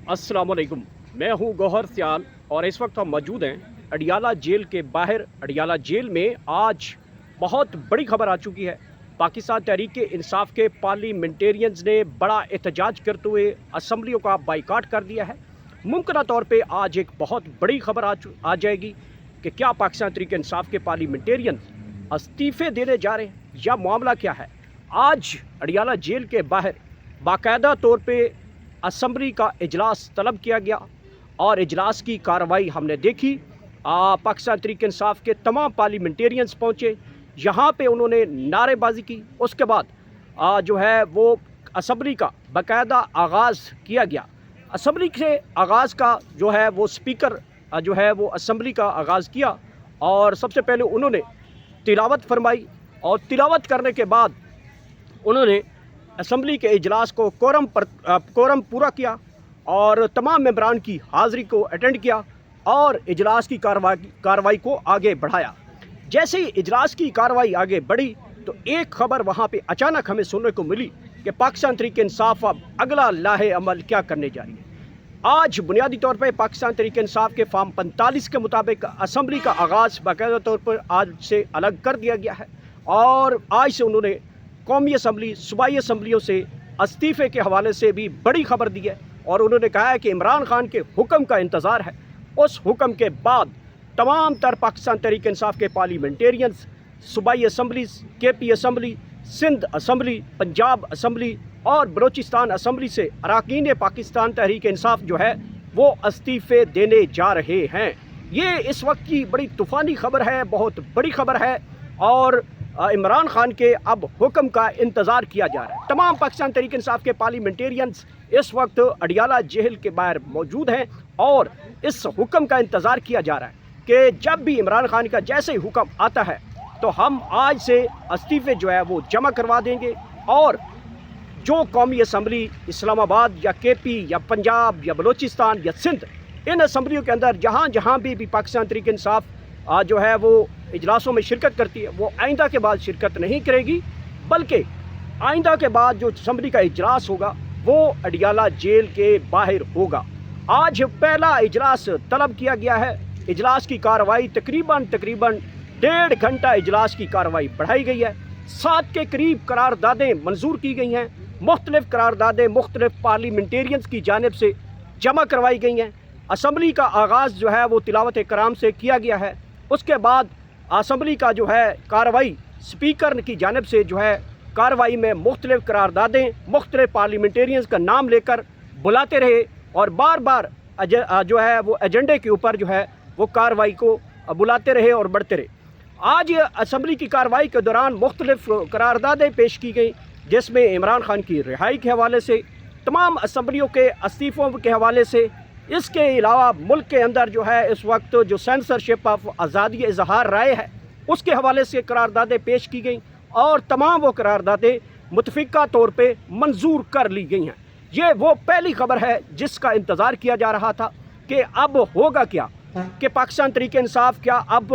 अस्सलाम वालेकुम। मैं हूं गौहर सियाल और इस वक्त हम मौजूद हैं अडियाला जेल के बाहर। अडियाला जेल में आज बहुत बड़ी खबर आ चुकी है। पाकिस्तान तहरीक इंसाफ के पार्लियामेंटेरियंस ने बड़ा एहतजाज करते हुए असम्बलियों का बाइकाट कर दिया है। मुमकिन तौर पे आज एक बहुत बड़ी खबर आ जाएगी कि क्या पाकिस्तान तहरीक इंसाफ के पार्लियामेंटेरियंस इस्तीफ़े देने जा रहे हैं या मामला क्या है। आज अडियाला जेल के बाहर बाकायदा तौर पे असम्बली का इजलास तलब किया गया और इजलास की कार्रवाई हमने देखी। पाकिस्तान तहरीक इंसाफ के तमाम पार्लियामेंटेरियंस पहुँचे, यहाँ पे उन्होंने नारेबाजी की। उसके बाद जो है वो असम्बली का बाकायदा आगाज़ किया गया। असम्बली के आगाज़ का जो है वो स्पीकर जो है वो असम्बली का आगाज़ किया और सबसे पहले उन्होंने तिलावत फरमाई और तिलावत करने के बाद उन्होंने असम्बली के इजलास को कोरम पूरा किया और तमाम मेंबरान की हाज़िरी को अटेंड किया और इजलास की कार्रवाई को आगे बढ़ाया। जैसे ही इजलास की कार्रवाई आगे बढ़ी तो एक खबर वहाँ पे अचानक हमें सुनने को मिली कि पाकिस्तान तहरीक इंसाफ अब अगला लाहे अमल क्या करने जा रही है। आज बुनियादी तौर पर पाकिस्तान तहरीक इंसाफ के फार्म 45 के मुताबिक असम्बली का आगाज़ बाकायदा तौर पर आज से अलग कर दिया गया है और आज से उन्होंने कौमी असम्बली सूबाई असम्बलियों से इस्तीफ़े के हवाले से भी बड़ी खबर दी है और उन्होंने कहा है कि इमरान खान के हुक्म का इंतज़ार है। उस हुक्म के बाद तमाम तर पाकिस्तान तहरीक इंसाफ के पार्लियामेंटेरियंस सूबाई assemblies, KP assembly, Sindh assembly, Punjab assembly और बलोचिस्तान असम्बली से अरकान पाकिस्तान तहरीक इंसाफ जो है वो इस्तीफ़े देने जा रहे हैं। ये इस वक्त की बड़ी तूफ़ानी खबर है, बहुत बड़ी खबर है और इमरान खान के अब हुक्म का इंतज़ार किया जा रहा है। तमाम पाकिस्तान तहरीक इंसाफ के पार्लियामेंटेरियंस इस वक्त अडियाला जेल के बाहर मौजूद हैं और इस हुक्म का इंतज़ार किया जा रहा है कि जब भी इमरान खान का जैसे ही हुक्म आता है तो हम आज से इस्तीफ़े जो है वो जमा करवा देंगे और जो कौमी असम्बली इस्लामाबाद या KP या पंजाब या बलोचिस्तान या सिंध, इन असम्बलियों के अंदर जहाँ जहाँ भी पाकिस्तान तहरीक इंसाफ जो है वो इजलासों में शिरकत करती है, वो आइंदा के बाद शिरकत नहीं करेगी, बल्कि आइंदा के बाद जो असम्बली का इजलास होगा वो अडियाला जेल के बाहर होगा। आज पहला इजलास तलब किया गया है। इजलास की कार्रवाई तकरीबन 1.5 घंटा इजलास की कार्रवाई बढ़ाई गई है। 7 के करीब करारदादें मंजूर की गई हैं। मुख्तलिफ करारदादें मुख्तलिफ पार्लियामेंटेरियंस की जानिब से जमा करवाई गई हैं। असम्बली का आगाज़ जो है वो तिलावत कराम से किया गया है। उसके बाद असम्बली का जो है कार्रवाई स्पीकर की जानिब से जो है कार्रवाई में मुख्तलिफ करारदादें मुख्तलिफ पार्लियामेंटेरियंस का नाम लेकर बुलाते रहे और बार बार जो है वो एजेंडे के ऊपर जो है वो कार्रवाई को बुलाते रहे और बढ़ते रहे। आज असम्बली की कार्रवाई के दौरान मुख्तलिफ करारदादें पेश की गई, जिसमें इमरान खान की रिहाई के हवाले से, तमाम असम्बलियों के इस्तीफ़ों के हवाले से, इसके अलावा मुल्क के अंदर जो है इस वक्त जो सेंसरशिप ऑफ आज़ादी इजहार राय है उसके हवाले से करारदादें पेश की गई और तमाम वो करारदादें मुतफ़िक़ा तौर पे मंजूर कर ली गई हैं। ये वो पहली खबर है जिसका इंतज़ार किया जा रहा था कि अब होगा क्या, कि पाकिस्तान तहरीक इंसाफ क्या अब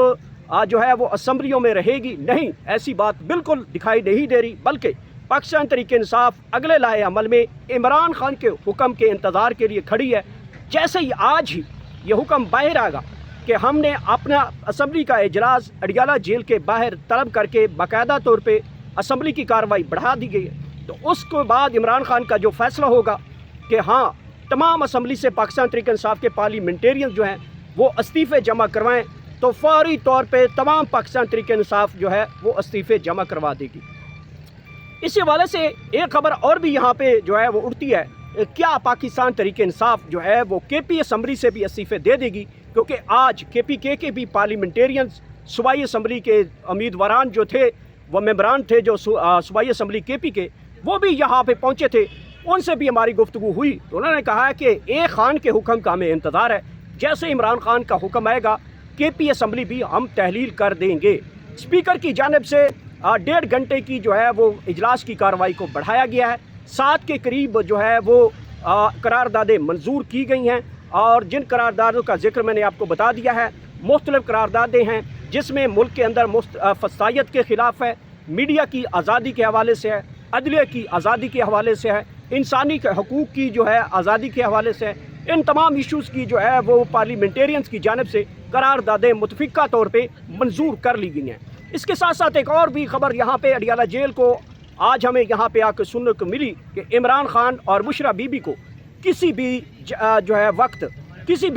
जो है वो असम्बलियों में रहेगी। नहीं, ऐसी बात बिल्कुल दिखाई नहीं दे रही, बल्कि पाकिस्तान तहरीक इंसाफ अगले लाहे अमल में इमरान खान के हुक्म के इंतज़ार के लिए खड़ी है। जैसे ही आज ही ये हुक्म बाहर आएगा कि हमने अपना असम्बली का इजलास अडियाला जेल के बाहर तलब करके बाकायदा तौर पे असम्बली की कार्रवाई बढ़ा दी गई है, तो उसके बाद इमरान खान का जो फैसला होगा कि हाँ तमाम असम्बली से पाकिस्तान तहरीक इंसाफ के पार्लियामेंटेरियंस जो हैं वो इस्तीफ़े जमा करवाएं, तो फौरी तौर पे तमाम पाकिस्तान तहरीक इंसाफ जो है वो इस्तीफ़े जमा करवा देगी। इसी हवाले से एक खबर और भी यहाँ पे जो है वो उठती है, क्या पाकिस्तान तहरीक इंसाफ जो है वो KP असम्बली से भी इस्तीफ़े दे देगी, क्योंकि आज KPK के भी पार्लियामेंटेरियंस सूबाई असम्बली के उम्मीदवारान जो थे वो मेंबरान थे जो सूबाई असम्बली KP के, वो भी यहाँ पे पहुँचे थे, उनसे भी हमारी गुफ्तगू हुई तो उन्होंने कहा है कि ए खान के हुक्म का हमें इंतज़ार है, जैसे इमरान खान का हुक्म आएगा KP असम्बली भी हम तहलील कर देंगे। स्पीकर की जानिब से 1.5 घंटे की जो है वो इजलास की कार्रवाई को बढ़ाया गया है। 7 के करीब जो है वो करारदादें मंजूर की गई हैं और जिन करारदादों का जिक्र मैंने आपको बता दिया है, मुख्तलिफ करारदादें हैं जिसमें मुल्क के अंदर फसादियत के ख़िलाफ़ है, मीडिया की आज़ादी के हवाले से है, अदलिया की आज़ादी के हवाले से है, इंसानी के हकूक़ की जो है आज़ादी के हवाले से, ان تمام ایشوز کی جو ہے وہ پارلیمنٹیرینز کی جانب سے قراردادیں متفقہ طور پہ منظور کر لی گئی ہیں۔ اس کے ساتھ ساتھ ایک اور بھی خبر یہاں پہ اڈیالہ جیل کو آج ہمیں یہاں پہ آ کے سننے کو ملی کہ عمران خان اور بشرا بی بی کو کسی بھی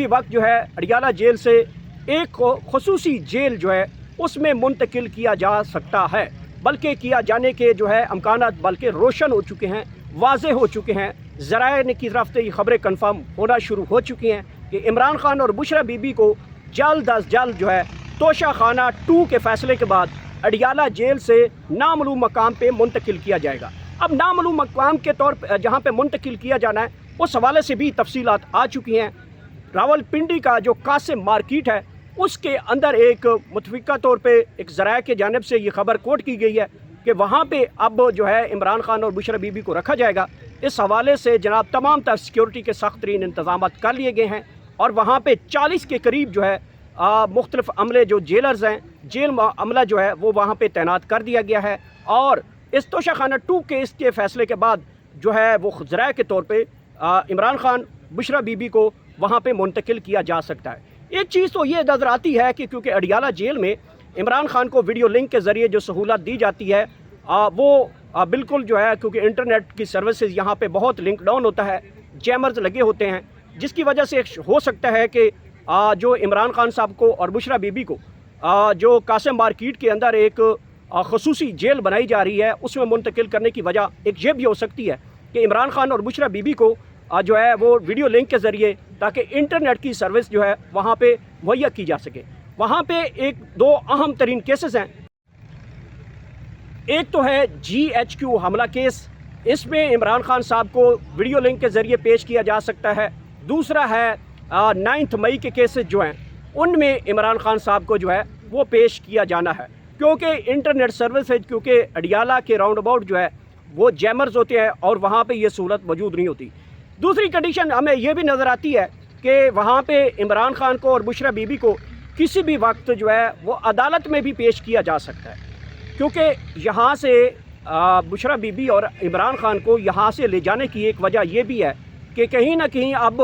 وقت جو ہے اڈیالہ جیل سے ایک خصوصی جیل جو ہے اس میں منتقل کیا جا سکتا ہے، بلکہ کیا جانے کے جو ہے امکانات بلکہ روشن ہو چکے ہیں، واضح ہو چکے ہیں۔ ذرائع کی طرف سے یہ خبریں کنفرم ہونا شروع ہو چکی ہیں کہ عمران خان اور بشرا بی بی کو جلد از جلد جو ہے توشہ خانہ 2 کے فیصلے کے بعد اڈیالہ جیل سے نامعلوم مقام پہ منتقل کیا جائے گا۔ اب نامعلوم مقام کے طور پہ جہاں پہ منتقل کیا جانا ہے اس حوالے سے بھی تفصیلات آ چکی ہیں۔ راولپنڈی کا جو قاسم مارکیٹ ہے اس کے اندر ایک متفقہ طور پہ ایک ذرائع کی جانب سے یہ خبر کوٹ کی گئی ہے کہ وہاں پہ اب جو ہے عمران خان اور بشرا بی بی کو رکھا جائے گا۔ اس حوالے سے جناب تمام تر سیکیورٹی کے سخت ترین انتظامات کر لیے گئے ہیں اور وہاں پہ 40 کے قریب جو ہے مختلف عملے جو جیلرز ہیں، جیل عملہ جو ہے وہ وہاں پہ تعینات کر دیا گیا ہے، اور اس توشہ خانہ 2 کیس کے فیصلے کے بعد جو ہے وہ ذرائع کے طور پہ عمران خان بشرا بی بی کو وہاں پہ منتقل کیا جا سکتا ہے۔ ایک چیز تو یہ نظر آتی ہے کہ کیونکہ اڈیالہ جیل میں عمران خان کو ویڈیو لنک کے ذریعے جو سہولت دی جاتی ہے وہ بالکل جو ہے کیونکہ انٹرنیٹ کی سروسز یہاں پہ بہت لنک ڈاؤن ہوتا ہے، جیمرز لگے ہوتے ہیں، جس کی وجہ سے ہو سکتا ہے کہ جو عمران خان صاحب کو اور بشرا بی بی کو جو قاسم مارکیٹ کے اندر ایک خصوصی جیل بنائی جا رہی ہے اس میں منتقل کرنے کی وجہ ایک یہ بھی ہو سکتی ہے کہ عمران خان اور بشرا بی بی کو جو ہے وہ ویڈیو لنک کے ذریعے تاکہ انٹرنیٹ کی سروس جو ہے وہاں پہ مہیا کی جا سکے۔ وہاں پہ 2 اہم ترین کیسز ہیں۔ ایک تو ہے GHQ حملہ کیس، اس میں عمران خان صاحب کو ویڈیو لنک کے ذریعے پیش کیا جا سکتا ہے۔ دوسرا ہے 9 مئی کے کیسز جو ہیں ان میں عمران خان صاحب کو جو ہے وہ پیش کیا جانا ہے، کیونکہ انٹرنیٹ سروسز کیونکہ اڈیالہ کے راؤنڈ اباؤٹ جو ہے وہ جیمرز ہوتے ہیں اور وہاں پہ یہ سہولت موجود نہیں ہوتی۔ دوسری کنڈیشن ہمیں یہ بھی نظر آتی ہے کہ وہاں پہ عمران خان کو اور بشرا بی بی کو کسی بھی وقت جو ہے وہ عدالت میں بھی پیش کیا جا سکتا ہے، کیونکہ یہاں سے بشرا بی بی اور عمران خان کو یہاں سے لے جانے کی ایک وجہ یہ بھی ہے کہ کہیں نہ کہیں اب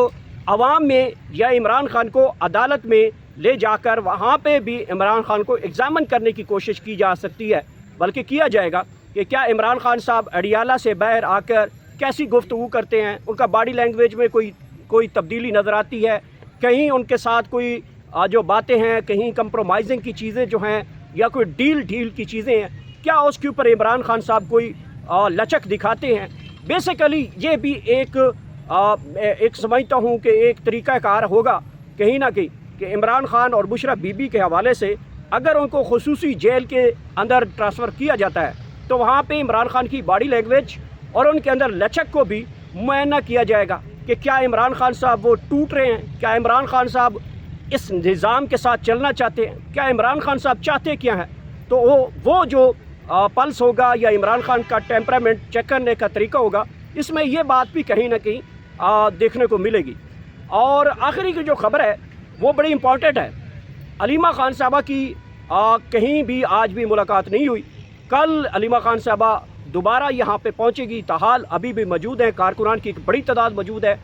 عوام میں یا عمران خان کو عدالت میں لے جا کر وہاں پہ بھی عمران خان کو ایگزامن کرنے کی کوشش کی جا سکتی ہے، بلکہ کیا جائے گا کہ کیا عمران خان صاحب اڈیالہ سے باہر آ کر کیسی گفتگو کرتے ہیں، ان کا باڈی لینگویج میں کوئی تبدیلی نظر آتی ہے، کہیں ان کے ساتھ کوئی جو باتیں ہیں کہیں کمپرومائزنگ کی چیزیں جو ہیں یا کوئی ڈیل کی چیزیں ہیں، کیا اس کے اوپر عمران خان صاحب کوئی لچک دکھاتے ہیں۔ بیسیکلی یہ بھی ایک سمجھتا ہوں کہ ایک طریقہ کار ہوگا کہیں نہ کہیں کہ عمران خان اور بشرا بی بی کے حوالے سے اگر ان کو خصوصی جیل کے اندر ٹرانسفر کیا جاتا ہے تو وہاں پہ عمران خان کی باڈی لینگویج اور ان کے اندر لچک کو بھی معائنہ کیا جائے گا کہ کیا عمران خان صاحب وہ ٹوٹ رہے ہیں، کیا عمران خان صاحب اس نظام کے ساتھ چلنا چاہتے ہیں، کیا عمران خان صاحب چاہتے کیا ہیں۔ تو وہ جو پلس ہوگا یا عمران خان کا ٹیمپرامنٹ چیک کرنے کا طریقہ ہوگا، اس میں یہ بات بھی کہیں نہ کہیں دیکھنے کو ملے گی۔ اور آخری کی جو خبر ہے وہ بڑی امپورٹنٹ ہے۔ علیمہ خان صاحبہ کی کہیں بھی آج بھی ملاقات نہیں ہوئی۔ کل علیمہ خان صاحبہ دوبارہ یہاں پہ پہنچے گی، تاحال ابھی بھی موجود ہیں، کارکنان کی ایک بڑی تعداد موجود ہے،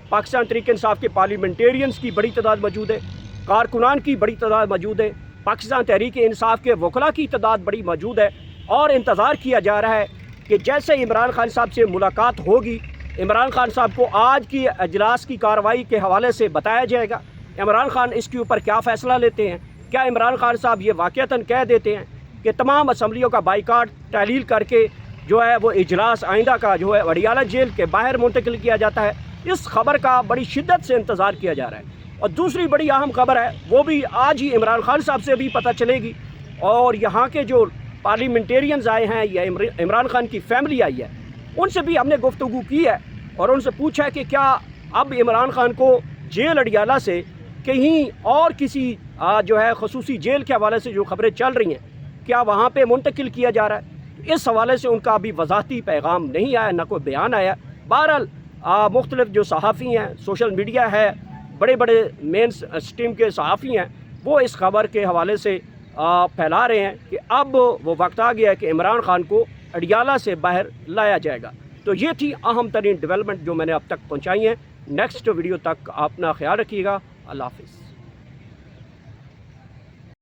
پاکستان تحریک انصاف کے پارلیمنٹیرینز کی بڑی تعداد موجود ہے، کارکنان کی بڑی تعداد موجود ہے، پاکستان تحریک انصاف کے وکلاء کی تعداد بڑی موجود ہے، اور انتظار کیا جا رہا ہے کہ جیسے عمران خان صاحب سے ملاقات ہوگی، عمران خان صاحب کو آج کی اجلاس کی کارروائی کے حوالے سے بتایا جائے گا، عمران خان اس کے اوپر کیا فیصلہ لیتے ہیں۔ کیا عمران خان صاحب یہ واقعتاً کہہ دیتے ہیں کہ تمام اسمبلیوں کا بائیکاٹ تحلیل کر کے جو ہے وہ اجلاس آئندہ کا جو ہے اڈیالہ جیل کے باہر منتقل کیا جاتا ہے؟ اس خبر کا بڑی شدت سے انتظار کیا جا رہا ہے۔ اور دوسری بڑی اہم خبر ہے وہ بھی آج ہی عمران خان صاحب سے بھی پتہ چلے گی، اور یہاں کے جو پارلیمنٹیرینز آئے ہیں یا عمران خان کی فیملی آئی ہے ان سے بھی ہم نے گفتگو کی ہے اور ان سے پوچھا ہے کہ کیا اب عمران خان کو جیل اڈیالہ سے کہیں اور کسی جو ہے خصوصی جیل کے حوالے سے جو خبریں چل رہی ہیں کیا وہاں پہ منتقل کیا جا رہا ہے؟ اس حوالے سے ان کا ابھی وضاحتی پیغام نہیں آیا، نہ کوئی بیان آیا۔ بہرحال مختلف جو صحافی ہیں، سوشل میڈیا ہے، بڑے بڑے مین اسٹریم کے صحافی ہیں، وہ اس خبر کے حوالے سے پھیلا رہے ہیں کہ اب وہ وقت آ گیا ہے کہ عمران خان کو اڈیالہ سے باہر لایا جائے گا۔ تو یہ تھی اہم ترین ڈیولپمنٹ جو میں نے اب تک پہنچائی ہیں۔ نیکسٹ ویڈیو تک اپنا خیال رکھیے گا. اللہ حافظ.